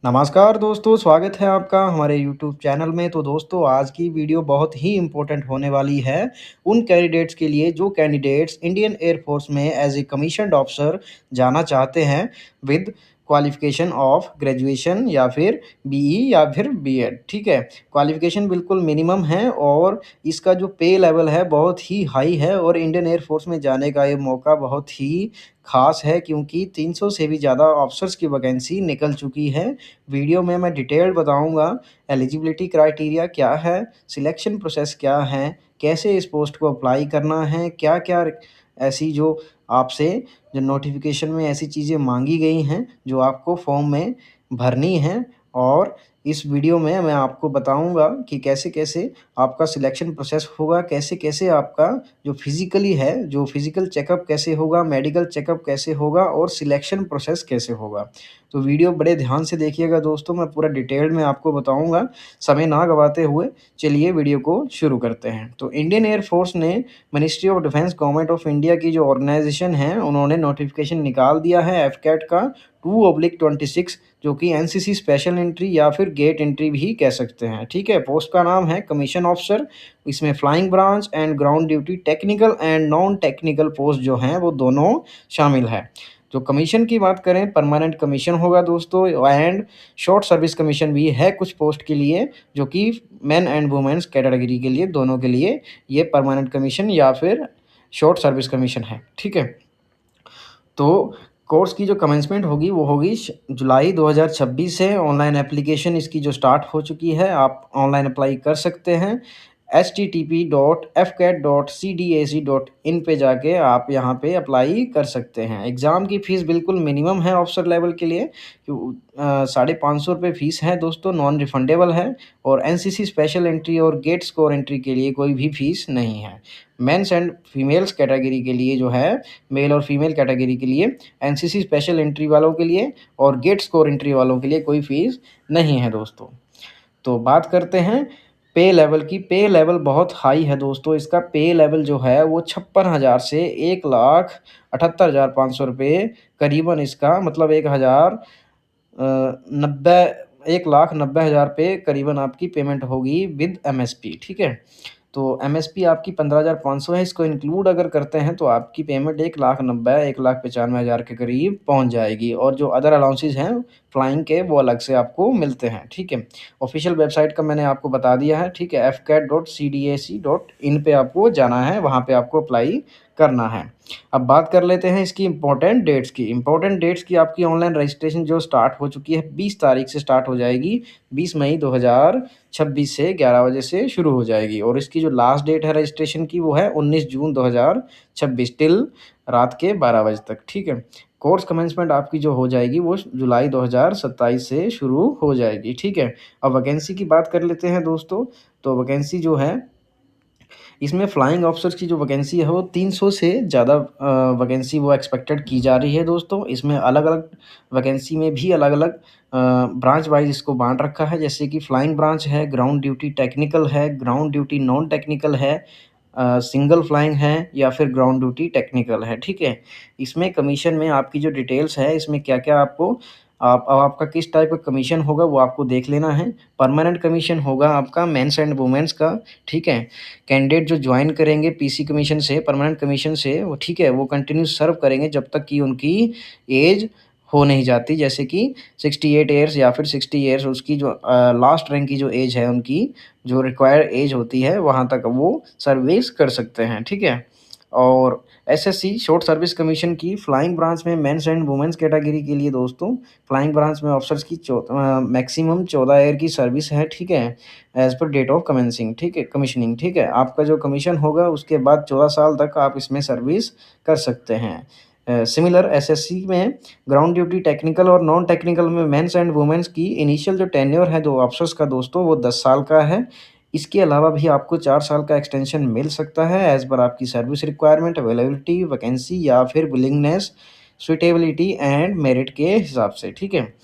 नमस्कार दोस्तों, स्वागत है आपका हमारे यूट्यूब चैनल में। तो दोस्तों आज की वीडियो बहुत ही इम्पोर्टेंट होने वाली है उन कैंडिडेट्स के लिए जो कैंडिडेट्स इंडियन एयर फोर्स में एज ए कमीशन्ड ऑफिसर जाना चाहते हैं विद क्वालिफ़िकेशन ऑफ ग्रेजुएशन या फिर बीई या फिर बीएड। ठीक है, क्वालिफ़िकेशन बिल्कुल मिनिमम है और इसका जो पे लेवल है बहुत ही हाई है और इंडियन एयर फोर्स में जाने का ये मौका बहुत ही ख़ास है क्योंकि 300 से भी ज़्यादा ऑफिसर्स की वैकेंसी निकल चुकी है। वीडियो में मैं डिटेल्ड बताऊँगा एलिजिबिलिटी क्राइटेरिया क्या है, सिलेक्शन प्रोसेस क्या है, कैसे इस पोस्ट को अप्लाई करना है, क्या-क्या ऐसी जो आपसे जो नोटिफ़िकेशन में ऐसी चीज़ें माँगी गई हैं, जो आपको फॉर्म में भरनी हैं और इस वीडियो में मैं आपको बताऊँगा कि कैसे-कैसे आपका सिलेक्शन प्रोसेस होगा, कैसे-कैसे आपका जो फिज़िकली है, जो फिज़िकल चेकअप कैसे होगा, मेडिकल चेकअप कैसे होगा और सिलेक्शन प्रोसेस कैसे होगा। तो वीडियो बड़े ध्यान से देखिएगा दोस्तों, मैं पूरा डिटेल में आपको बताऊँगा। समय ना गँवाते हुए चलिए वीडियो को शुरू करते हैं। तो इंडियन एयर फ़ोर्स ने ministry of defence government of India की जो ऑर्गेनाइज़ेशन है, उन्होंने नोटिफ़िकेशन निकाल दिया है एफकैट का 2/26 जो कि एनसीसी स्पेशल एंट्री या फिर गेट एंट्री भी कह सकते हैं। ठीक है, पोस्ट का नाम है कमीशन ऑफिसर। इसमें flying branch and ground duty technical and non technical post जो हैं वो दोनों शामिल है। जो कमीशन की बात करें परमानेंट कमीशन होगा दोस्तों एंड शॉर्ट सर्विस कमीशन भी है कुछ पोस्ट के लिए जो कि मेन एंड वुमेन्स कैटेगरी के लिए दोनों के लिए ये परमानेंट कमीशन या फिर शॉर्ट सर्विस कमीशन है। ठीक है, तो कोर्स की जो कमेंसमेंट होगी वो होगी जुलाई 2026 से। ऑनलाइन एप्लीकेशन इसकी जो स्टार्ट हो चुकी है, आप ऑनलाइन अप्लाई कर सकते हैं। http.fcat.cdac.in पे जाके आप यहाँ पे अप्लाई कर सकते हैं। एग्ज़ाम की फ़ीस बिल्कुल मिनिमम है ऑफिसर लेवल के लिए, 550 फ़ीस है दोस्तों, नॉन रिफंडेबल है और एनसीसी स्पेशल एंट्री और गेट स्कोर एंट्री के लिए कोई भी फ़ीस नहीं है। मेंस एंड फीमेल्स कैटेगरी के लिए जो है, मेल और फीमेल कैटेगरी के लिए, एनसीसी स्पेशल एंट्री वालों के लिए और गेट स्कोर एंट्री वालों के लिए कोई फ़ीस नहीं है दोस्तों। तो बात करते हैं पे लेवल की। पे लेवल बहुत हाई है दोस्तों, इसका पे लेवल जो है वो 56,000 से 1,78,500 रुपये करीबन इसका मतलब 1,90,000 पे करीबन आपकी पेमेंट होगी विद एमएसपी। ठीक है, तो एमएसपी आपकी 15,500 है, इसको इंक्लूड अगर करते हैं तो आपकी पेमेंट 1,90,000 1,95,000 के करीब पहुंच जाएगी और जो अदर अलाउंसेस हैं फ्लाइंग के वो अलग से आपको मिलते हैं। ठीक है, ऑफिशियल वेबसाइट का मैंने आपको बता दिया है। ठीक है, fcat.cdac.in पे आपको जाना है, वहाँ पे आपको अप्लाई करना है। अब बात कर लेते हैं इसकी इम्पोर्टेंट डेट्स की। इम्पोर्टेंट डेट्स की आपकी ऑनलाइन रजिस्ट्रेशन जो स्टार्ट हो चुकी है 20 तारीख से स्टार्ट हो जाएगी। 20 मई 2026 से 11 बजे से शुरू हो जाएगी और इसकी जो लास्ट डेट है रजिस्ट्रेशन की वो है 19 जून 2026 टिल रात के 12 बजे तक। ठीक है, कोर्स कमेंसमेंट आपकी जो हो जाएगी वो जुलाई 2027 से शुरू हो जाएगी। ठीक है, अब वैकेंसी की बात कर लेते हैं दोस्तों। तो वैकेंसी जो है इसमें फ्लाइंग ऑफिसर्स की जो वैकेंसी है वो 300 से ज़्यादा वैकेंसी वो एक्सपेक्टेड की जा रही है दोस्तों। इसमें अलग-अलग वैकेंसी में भी अलग-अलग ब्रांच वाइज़ इसको बाँट रखा है, जैसे कि फ्लाइंग ब्रांच है, ग्राउंड ड्यूटी टेक्निकल है, ग्राउंड ड्यूटी नॉन टेक्निकल है, सिंगल फ्लाइंग है या फिर ग्राउंड ड्यूटी टेक्निकल है। ठीक है, इसमें कमीशन में आपकी जो डिटेल्स है इसमें क्या-क्या आपको आप अब आपका किस टाइप का कमीशन होगा वो आपको देख लेना है। परमानेंट कमीशन होगा आपका मेंस एंड वुमेन्स का। ठीक है, कैंडिडेट जो जॉइन करेंगे पीसी कमीशन से, परमानेंट कमीशन से, वो ठीक है, वो कंटिन्यू सर्व करेंगे जब तक कि उनकी एज हो नहीं जाती, जैसे कि 68 ईयर्स या फिर 60 ईयर्स उसकी जो लास्ट रैंक की जो एज है उनकी, जो रिक्वायर्ड एज होती है, वहाँ तक वो सर्विस कर सकते हैं। ठीक है, और एसएससी शॉर्ट सर्विस कमीशन की फ्लाइंग ब्रांच में मेंस एंड वुमेन्स कैटेगरी के लिए दोस्तों, फ्लाइंग ब्रांच में ऑफिसर्स की मैक्सिमम 14 ईयर की सर्विस है। ठीक है, as per date of commencing. ठीक है, कमीशनिंग। ठीक है, आपका जो कमीशन होगा उसके बाद 14 साल तक आप इसमें सर्विस कर सकते हैं। सिमिलर एसएससी में ग्राउंड ड्यूटी टेक्निकल और नॉन टेक्निकल में मेंस एंड वुमेन्स की इनिशियल जो टेन्योर है 2 ऑफिसर्स का दोस्तों वो 10 साल का है। इसके अलावा भी आपको 4 साल का एक्सटेंशन मिल सकता है एज़ पर आपकी सर्विस रिक्वायरमेंट, अवेलेबिलिटी, वैकेंसी या फिर विलिंगनेस, सूटेबिलिटी एंड मेरिट के हिसाब से। ठीक है,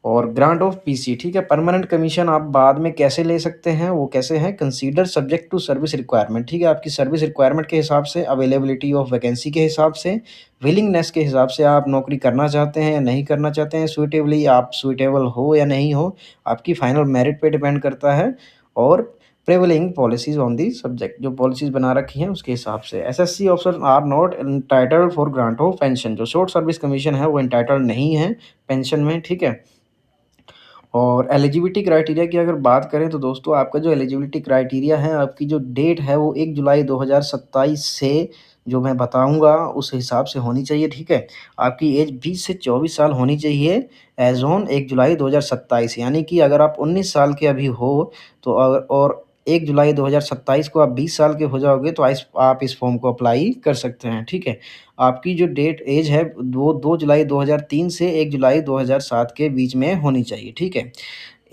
और ग्रांट ऑफ पीसी, ठीक है। परमानेंट कमीशन आप बाद में कैसे ले सकते हैं, वो कैसे है, consider subject to service requirement, ठीक है। आपकी सर्विस रिक्वायरमेंट के हिसाब से, अवेलेबिलिटी ऑफ वैकेंसी के हिसाब से, विलिंगनेस के हिसाब से आप नौकरी करना चाहते हैं या नहीं करना चाहते हैं, सुइटेबली आप सुइटेबल हो या नहीं हो, आपकी फाइनल मेरिट पे डिपेंड करता है। और prevailing policies on the subject, जो पॉलिसीज बना रखी हैं उसके हिसाब से। SSC officer are not entitled for grant of pension, जो शॉर्ट सर्विस कमीशन है वो एंटाइटल्ड नहीं है पेंशन में, ठीक है। और एलिजिबिलिटी क्राइटेरिया की अगर बात करें तो दोस्तों आपका जो एलिजिबिलिटी क्राइटेरिया है, आपकी जो डेट है वो 1 जुलाई 2027 से जो मैं बताऊँगा उस हिसाब से होनी चाहिए, ठीक है। आपकी एज 20 से 24 साल होनी चाहिए एज़ ऑन 1 जुलाई 2027, यानी कि अगर आप 19 साल के अभी हो तो और 1 जुलाई 2027 को आप 20 साल के हो जाओगे तो आप इस फॉर्म को अप्लाई कर सकते हैं, ठीक है। आपकी जो डेट एज है वो 2 जुलाई 2003 से 1 जुलाई 2007 के बीच में होनी चाहिए, ठीक है।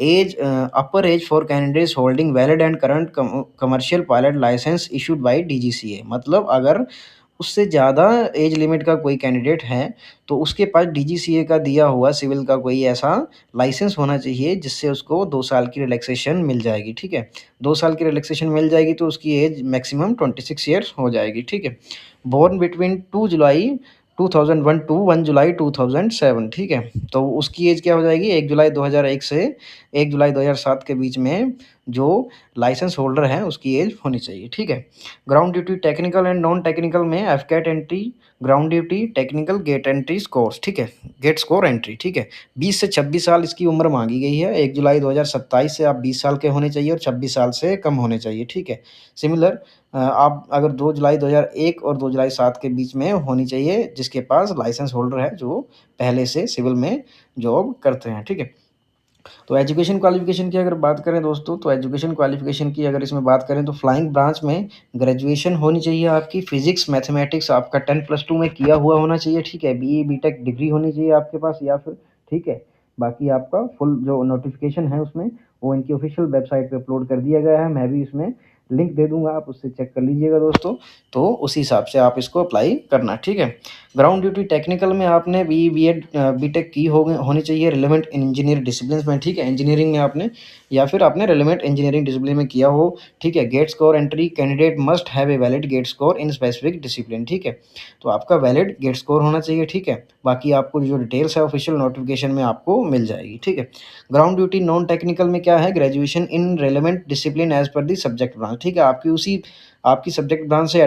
As upper age for candidates holding valid and current commercial pilot licence issued by DGCA, मतलब अगर उससे ज़्यादा एज लिमिट का कोई कैंडिडेट है, तो उसके पास डीजीसीए का दिया हुआ सिविल का कोई ऐसा लाइसेंस होना चाहिए जिससे उसको 2 साल की रिलैक्सेशन मिल जाएगी, ठीक है। 2 साल की रिलैक्सेशन मिल जाएगी तो उसकी एज मैक्सिमम 26 ईयर्स हो जाएगी, ठीक है। बोर्न बिटवीन 2 जुलाई 2001 टू 1 जुलाई 2007, ठीक है। तो उसकी एज क्या हो जाएगी, 1 जुलाई 2001 से 1 जुलाई 2007 के बीच में जो लाइसेंस होल्डर है उसकी एज होनी चाहिए, ठीक है। Ground duty technical and non technical में AFCAT entry, ground duty technical GATE entry scores, ठीक है, गेट स्कोर एंट्री, ठीक है। 20 से 26 साल इसकी उम्र मांगी गई है। 1 जुलाई 2027 से आप 20 साल के होने चाहिए और 26 साल से कम होने चाहिए, ठीक है। सिमिलर आप अगर 2 जुलाई 2001 और 2 जुलाई 7 के बीच में होनी चाहिए जिसके पास लाइसेंस होल्डर है जो पहले से सिविल में जॉब करते हैं, ठीक है। तो एजुकेशन क्वालिफ़िकेशन की अगर बात करें दोस्तों, तो एजुकेशन क्वालिफ़िकेशन की अगर इसमें बात करें तो फ्लाइंग ब्रांच में ग्रेजुएशन होनी चाहिए आपकी, फिज़िक्स, मैथमेटिक्स आपका 10+2 में किया हुआ होना चाहिए, ठीक है। बीई, बीटेक डिग्री होनी चाहिए आपके पास या फिर, ठीक है। बाकी आपका फुल जो नोटिफ़िकेशन है उसमें वो इनकी ऑफ़िशियल वेबसाइट पे अपलोड कर दिया गया है। मैं भी इसमें लिंक दे दूँगा, आप उससे चेक कर लीजिएगा दोस्तों। तो उसी हिसाब से आप इसको अप्लाई करना, ठीक है। ग्राउंड ड्यूटी टेक्निकल में आपने बीई, बीएड, बीटेक की होनी चाहिए रिलेवेंट इंजीनियरिंग डिसिप्लिन्स में, ठीक है। इंजीनियरिंग में आपने या फिर आपने रिलेवेंट इंजीनियरिंग डिसिप्लिन में किया हो, ठीक है। GATE score entry, candidate must have a valid GATE score in specific discipline, ठीक है। तो आपका वैलिड गेट स्कोर होना चाहिए, ठीक है। बाकी आपको जो डिटेल्स है ऑफिशियल नोटिफिकेशन में आपको मिल जाएगी, ठीक है। ग्राउंड ड्यूटी नॉन टेक्निकल में क्या है, graduation in relevant discipline as per the subject branch, ठीक है। आपकी सब्जेक्ट ब्रांच से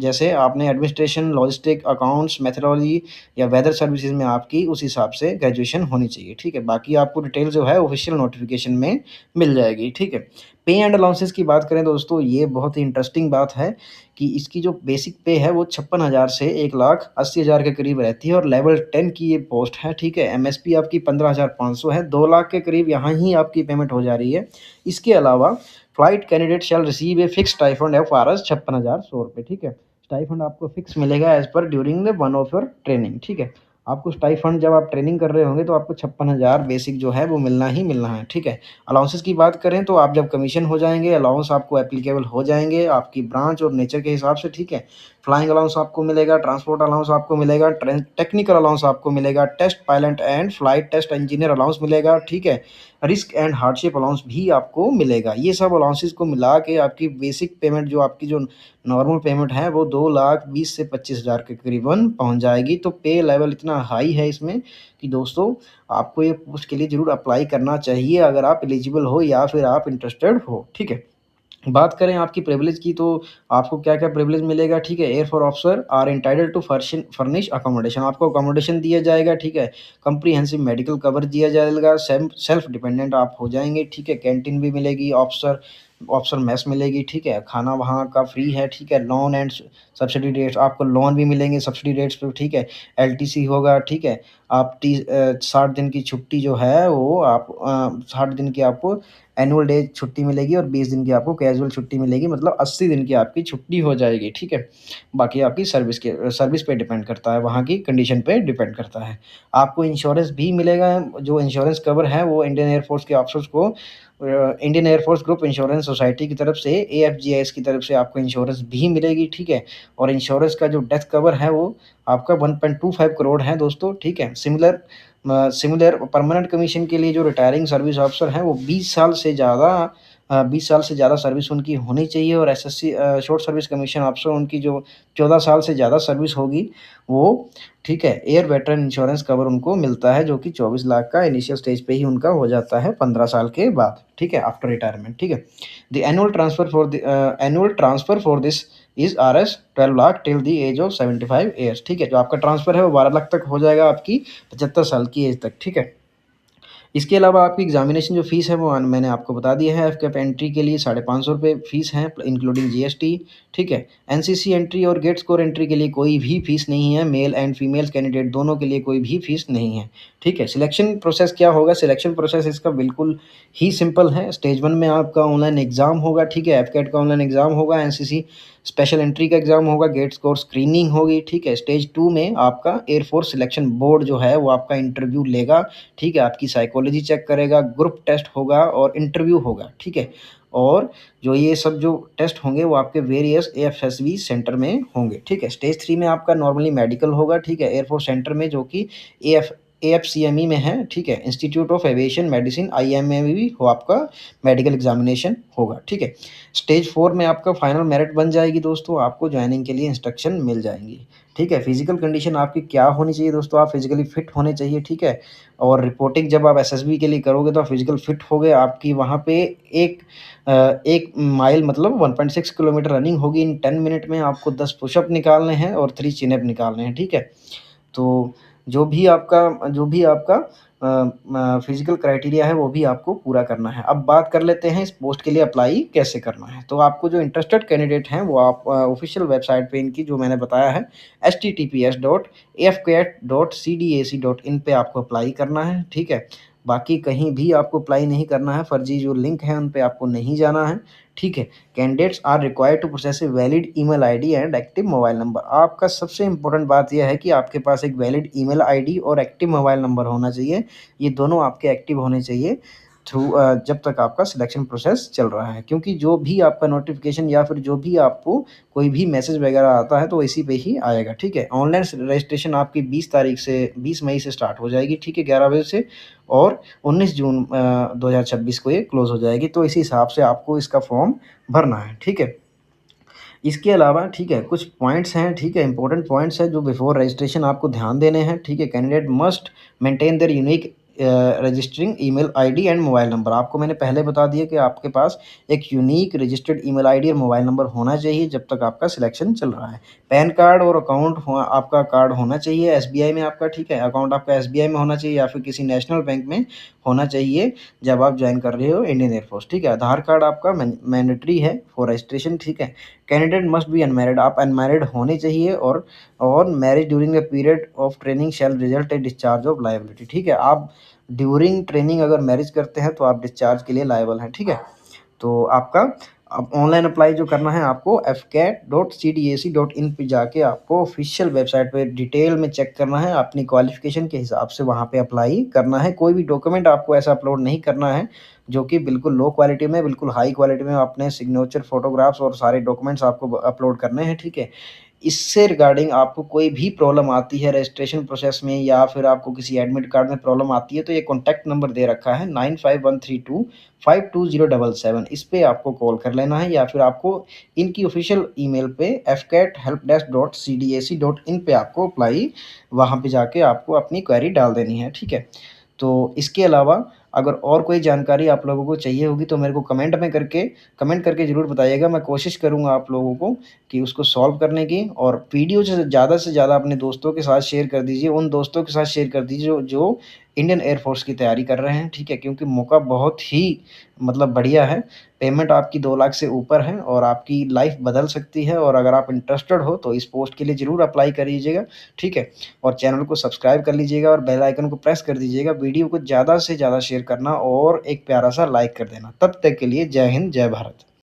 जैसे आपने एडमिनिस्ट्रेशन, लॉजिस्टिक, अकाउंट्स, मेथडोलॉजी या वेदर सर्विसेज में आपकी उस हिसाब से ग्रेजुएशन होनी चाहिए, ठीक है। बाकी आपको डिटेल जो है ऑफिशियल नोटिफिकेशन में मिल जाएगी, ठीक है। पे एंड अलाउंसेस की बात करें दोस्तों, ये बहुत ही इंटरेस्टिंग बात है कि इसकी जो बेसिक पे है वो 56,000 से 1,80,000 के करीब रहती है और लेवल 10 की ये पोस्ट है, ठीक है। एमएसपी आपकी 15,500 है, 2 लाख के करीब यहाँ ही आपकी पेमेंट हो जा रही है। इसके अलावा flight candidate shell receive a fix stipend of RS 56,100 रुपये, ठीक है। स्टाइफंड आपको फिक्स मिलेगा as per during the one of your training, ठीक है। आपको स्टाइफंड जब आप ट्रेनिंग कर रहे होंगे तो आपको 56,000 बेसिक जो है वो मिलना ही मिलना है, ठीक है। अलाउंसेस की बात करें तो आप जब कमीशन हो जाएंगे अलाउंस आपको एप्लीकेबल हो जाएंगे आपकी ब्रांच और नेचर के हिसाब से, ठीक है। फ्लाइंग अलाउंस आपको मिलेगा, ट्रांसपोर्ट अलाउंस आपको मिलेगा, टेक्निकल अलाउंस आपको मिलेगा, test pilot and flight test engineer allowance मिलेगा, ठीक है। रिस्क एंड हार्डशिप अलाउंस भी आपको मिलेगा। ये सब अलाउंसेस को मिला के आपकी बेसिक पेमेंट जो आपकी जो नॉर्मल पेमेंट है वो 2,20,000 से 25,000 के करीबन पहुंच जाएगी। तो पे लेवल इतना हाई है इसमें कि दोस्तों आपको ये पोस्ट के लिए ज़रूर अप्लाई करना चाहिए अगर आप एलिजिबल हो या फिर आप इंटरेस्टेड हो, ठीक है। बात करें आपकी प्रिविलेज की तो आपको क्या-क्या प्रिविलेज मिलेगा, ठीक है। Air force officer are entitled to furnish accommodation, आपको अकोमोडेशन दिया जाएगा, ठीक है। कम्प्रिहेंसिव मेडिकल कवर दिया जाएगा, सेल्फ डिपेंडेंट आप हो जाएँगे, ठीक है। कैंटीन भी मिलेगी, ऑफिसर ऑप्शनल मेस मिलेगी, ठीक है। खाना वहाँ का फ्री है, ठीक है। लोन एंड सब्सिडी रेट्स, आपको लोन भी मिलेंगे सब्सिडी रेट्स पे, ठीक है। एलटीसी होगा, ठीक है। 60 दिन की छुट्टी जो है वो आप 60 दिन की आपको एनुअल डे छुट्टी मिलेगी और 20 दिन की आपको कैजुअल छुट्टी मिलेगी, मतलब 80 दिन की आपकी छुट्टी हो जाएगी, ठीक है। बाकी आपकी सर्विस पे डिपेंड करता है, वहाँ की कंडीशन पे डिपेंड करता है। आपको इंश्योरेंस भी मिलेगा, जो इंश्योरेंस कवर है वो इंडियन एयर फोर्स के ऑफिसर्स को Indian air force group insurance society की तरफ से एएफजीआईएस की तरफ से आपको इंश्योरेंस भी मिलेगी, ठीक है। और इंश्योरेंस का जो डेथ कवर है वो आपका 1.25 करोड़ है दोस्तों, ठीक है। सिमिलर सिमिलर परमानेंट कमीशन के लिए जो रिटायरिंग सर्विस ऑफिसर हैं वो 20 साल से ज़्यादा 20 साल से ज़्यादा सर्विस उनकी होनी चाहिए, और SSC short service commission officer उनकी जो 14 साल से ज़्यादा सर्विस होगी वो, ठीक है, एयर वेटरन इंश्योरेंस कवर उनको मिलता है, जो कि 24 लाख का इनिशियल स्टेज पे ही उनका हो जाता है 15 साल के बाद, ठीक है, आफ्टर रिटायरमेंट, ठीक है। The annual transfer for this is RS 12 lakh till the age of 75 years, ठीक है। जो आपका ट्रांसफ़र है वो 12 लाख तक हो जाएगा आपकी 75 साल की एज तक, ठीक है। इसके अलावा आपकी एग्ज़ामिनेशन जो फ़ीस है वो मैंने आपको बता दिया है। एफकेप एंट्री के लिए ₹550 फ़ीस है इंक्लूडिंग जीएसटी, ठीक है। एनसीसी एंट्री और गेट स्कोर एंट्री के लिए कोई भी फ़ीस नहीं है, मेल एंड फीमेल कैंडिडेट दोनों के लिए कोई भी फ़ीस नहीं है, ठीक है। सिलेक्शन प्रोसेस क्या होगा? सिलेक्शन प्रोसेस इसका बिल्कुल ही सिंपल है। स्टेज 1 में आपका ऑनलाइन एग्ज़ाम होगा, ठीक है। एफकेट का ऑनलाइन एग्ज़ाम होगा, एनसीसी स्पेशल एंट्री का एग्ज़ाम होगा, गेट स्कोर स्क्रीनिंग होगी, ठीक है। स्टेज 2 में आपका एयरफोर्स सिलेक्शन बोर्ड जो है वो आपका इंटरव्यू लेगा, ठीक है, आपकी साइकोलॉजी चेक करेगा, ग्रुप टेस्ट होगा और इंटरव्यू होगा, ठीक है। और जो ये सब जो टेस्ट होंगे वो आपके वेरियस एएफएसवी सेंटर में होंगे, ठीक है। स्टेज 3 में आपका नॉर्मली मेडिकल होगा, ठीक है, एयरफोर्स सेंटर में, जो कि एएफसीएमई में है, ठीक है, institute of aviation medicine IMA में भी हो आपका मेडिकल एग्जामिनेशन होगा, ठीक है। स्टेज 4 में आपका फाइनल मेरिट बन जाएगी दोस्तों, आपको ज्वाइनिंग के लिए इंस्ट्रक्शन मिल जाएंगी, ठीक है। फिजिकल कंडीशन आपकी क्या होनी चाहिए दोस्तों? आप फिजिकली फिट होने चाहिए, ठीक है। और रिपोर्टिंग जब आप एसएसबी के लिए करोगे तो आप फिजिकल फिट हो गए, आपकी वहाँ पे एक 1 माइल मतलब 1.6 किलोमीटर रनिंग होगी इन 10 मिनट में, आपको 10 पुशअप निकालने हैं और 3 चिन अप निकालने हैं, ठीक है। तो जो भी आपका फिज़िकल क्राइटेरिया है वो भी आपको पूरा करना है। अब बात कर लेते हैं इस पोस्ट के लिए अप्लाई कैसे करना है। तो आपको जो इंटरेस्टेड कैंडिडेट हैं वो आप ऑफ़िशियल वेबसाइट पे इनकी जो मैंने बताया है https://afcat.cdac.in पे आपको अप्लाई करना है, ठीक है। बाकी कहीं भी आपको अप्लाई नहीं करना है, फर्जी जो लिंक हैं उन पे आपको नहीं जाना है, ठीक है। Candidates are required to process a valid email ID and active mobile number. आपका सबसे इम्पोर्टेंट बात यह है कि आपके पास एक वैलिड ईमेल आईडी और एक्टिव मोबाइल नंबर होना चाहिए। ये दोनों आपके एक्टिव होने चाहिए थ्रू जब तक आपका सिलेक्शन प्रोसेस चल रहा है, क्योंकि जो भी आपका नोटिफिकेशन या फिर जो भी आपको कोई भी मैसेज वगैरह आता है तो इसी पे ही आएगा, ठीक है। ऑनलाइन रजिस्ट्रेशन आपकी 20 मई से स्टार्ट हो जाएगी, ठीक है, 11 बजे से, और 19 जून 2026 को ये क्लोज़ हो जाएगी। तो इसी हिसाब से आपको इसका फॉर्म भरना है, ठीक है। इसके अलावा, ठीक है, कुछ पॉइंट्स हैं, ठीक है, इंपॉर्टेंट पॉइंट्स हैं जो बिफोर रजिस्ट्रेशन आपको ध्यान देने हैं, ठीक है। Candidate must maintain their unique registering email ID and mobile number. आपको मैंने पहले बता दिया कि आपके पास एक यूनिक रजिस्टर्ड ईमेल आईडी और मोबाइल नंबर होना चाहिए जब तक आपका सिलेक्शन चल रहा है। पैन कार्ड और अकाउंट आपका कार्ड होना चाहिए एसबीआई में आपका, ठीक है, अकाउंट आपका एसबीआई में होना चाहिए या फिर किसी नेशनल बैंक में होना चाहिए जब आप ज्वाइन कर रहे हो इंडियन एयरफोर्स, ठीक है। आधार कार्ड आपका मैंडेटरी है फॉर रजिस्ट्रेशन, ठीक है। कैंडिडेट मस्ट बी अनमैरिड, आप अनमैरिड होने चाहिए, और marriage during the period of training shall result a discharge of liability, ठीक है। आप ड्यूरिंग ट्रेनिंग अगर मैरिज करते हैं तो आप डिस्चार्ज के लिए लायबल हैं, ठीक है। तो आपका अब ऑनलाइन अप्लाई जो करना है आपको fcat.cdac.in पे जाके आपको ऑफिशियल वेबसाइट पे डिटेल में चेक करना है, अपनी क्वालिफ़िकेशन के हिसाब से वहाँ पे अप्लाई करना है। कोई भी डॉक्यूमेंट आपको ऐसा अपलोड नहीं करना है जो कि बिल्कुल लो क्वालिटी में, बिल्कुल हाई क्वालिटी में अपने सिग्नेचर, फ़ोटोग्राफ्स और सारे डॉक्यूमेंट्स आपको अपलोड करने हैं, ठीक है। इससे रिगार्डिंग आपको कोई भी प्रॉब्लम आती है रजिस्ट्रेशन प्रोसेस में या फिर आपको किसी एडमिट कार्ड में प्रॉब्लम आती है तो ये कॉन्टैक्ट नंबर दे रखा है 9513252077, इस पे आपको कॉल कर लेना है या फिर आपको इनकी ऑफिशियल ईमेल पे fcat.helpdesk.cdac.in पे आपको अप्लाई, वहाँ पे जाके आपको अपनी क्वेरी डाल देनी है, ठीक है। तो इसके अलावा अगर और कोई जानकारी आप लोगों को चाहिए होगी तो मेरे को कमेंट करके ज़रूर बताइएगा। मैं कोशिश करूँगा आप लोगों को कि उसको सॉल्व करने की, और वीडियो से ज़्यादा अपने दोस्तों के साथ शेयर कर दीजिए, उन दोस्तों के साथ शेयर कर दीजिए जो इंडियन एयर फ़ोर्स की तैयारी कर रहे हैं, ठीक है? क्योंकि मौका बहुत ही मतलब बढ़िया है, पेमेंट आपकी 2 लाख से ऊपर है और आपकी लाइफ़ बदल सकती है, और अगर आप इंटरेस्टेड हो तो इस पोस्ट के लिए ज़रूर अप्लाई करिएगा, ठीक है? और चैनल को सब्सक्राइब कर लीजिएगा और बेल आइकन को प्रेस कर दीजिएगा। वीडियो को ज़्यादा से ज़्यादा शेयर करना और एक प्यारा-सा लाइक कर देना। तब तक के लिए जय हिंद, जय भारत।